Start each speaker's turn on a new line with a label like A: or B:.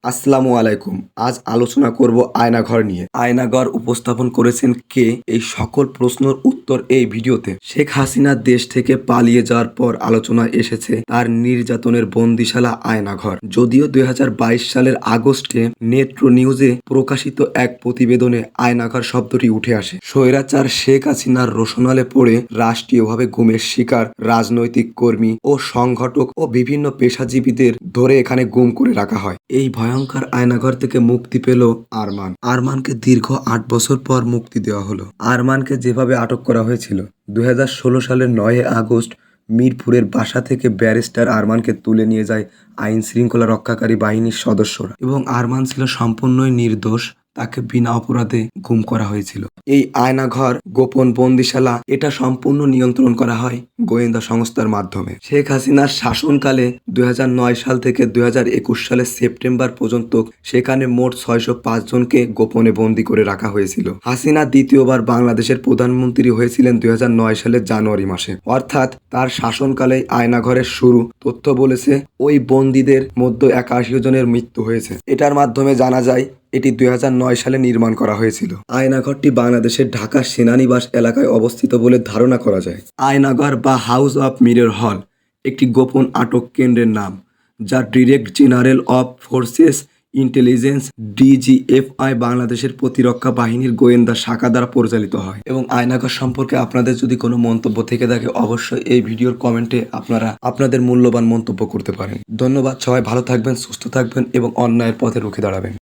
A: আসসালামু আলাইকুম। আজ আলোচনা করব আয়নাঘর নিয়ে। আয়নাঘর উপস্থাপন করেছেন কে? এই সকল প্রশ্নের উত্তর এই ভিডিওতে। শেখ হাসিনা দেশ থেকে পালিয়ে যাওয়ার পর আলোচনায় এসেছে তার নির্যাতনের বন্দিশালা আয়নাঘর। যদিও ২০২২ সালের আগস্টে নেত্র নিউজে প্রকাশিত এক প্রতিবেদনে আয়নাঘর শব্দটি উঠে আসে। স্বৈরাচার শেখ হাসিনার রোশনালে পড়ে রাষ্ট্রীয়ভাবে গুমের শিকার রাজনৈতিক কর্মী ও সংগঠক ও বিভিন্ন পেশাজীবীদের ধরে এখানে গুম করে রাখা হয়। এই ভয়ঙ্কর আয়নাঘর থেকে মুক্তি পেল আরমান। আরমানকে দীর্ঘ ৮ বছর পর মুক্তি দেওয়া হলো। আরমানকে যেভাবে আটক করা হয়েছিল ২০১৬ সালের ৯ আগস্ট মিরপুরের বাসা থেকে ব্যারিস্টার আরমানকে তুলে নিয়ে যায় আইন শৃঙ্খলা রক্ষাকারী বাহিনীর সদস্যরা এবং আরমান ছিল সম্পূর্ণই নির্দোষ। তাকে বিনা অপরাধে গুম করা হয়েছিল। এই আয়নাঘর গোপন বন্দিশালা এটা সম্পূর্ণ নিয়ন্ত্রণ করা হয় গোয়েন্দা সংস্থার মাধ্যমে। শেখ হাসিনার শাসনকালে ২০০৯ সাল থেকে ২০২১ সালের সেপ্টেম্বর পর্যন্ত সেখানে মোট ৬০৫ জনকে গোপনে বন্দী করে রাখা হয়েছিল। হাসিনা দ্বিতীয়বার বাংলাদেশের প্রধানমন্ত্রী হয়েছিলেন ২০০৯ সালের জানুয়ারি মাসে, অর্থাৎ তার শাসনকালে আয়নাঘরের শুরু। তথ্য বলেছে ওই বন্দীদের মধ্যে ৮১ জনের মৃত্যু হয়েছে। এটার মাধ্যমে জানা যায় এটি ২০০৯ সালে নির্মাণ করা হয়েছিল। আয়নাঘরটি বাংলাদেশের ঢাকা সেনানিবাস এলাকায় অবস্থিত বলে ধারণা করা যায়। আয়নাঘর বা হাউস অফ মিরর হল একটি গোপন আটক কেন্দ্রের নাম, যা director general of forces intelligence DGFI বাংলাদেশের প্রতিরক্ষা বাহিনীর গোয়েন্দা শাখা দ্বারা পরিচালিত হয়। এবং আয়নাঘর সম্পর্কে আপনাদের যদি কোনো মন্তব্য থেকে থাকে অবশ্যই এই ভিডিওর কমেন্টে আপনারা আপনাদের মূল্যবান মন্তব্য করতে পারেন। ধন্যবাদ। সবাই ভালো থাকবেন, সুস্থ থাকবেন এবং অন্যায়ের পথে রুখে দাঁড়াবেন।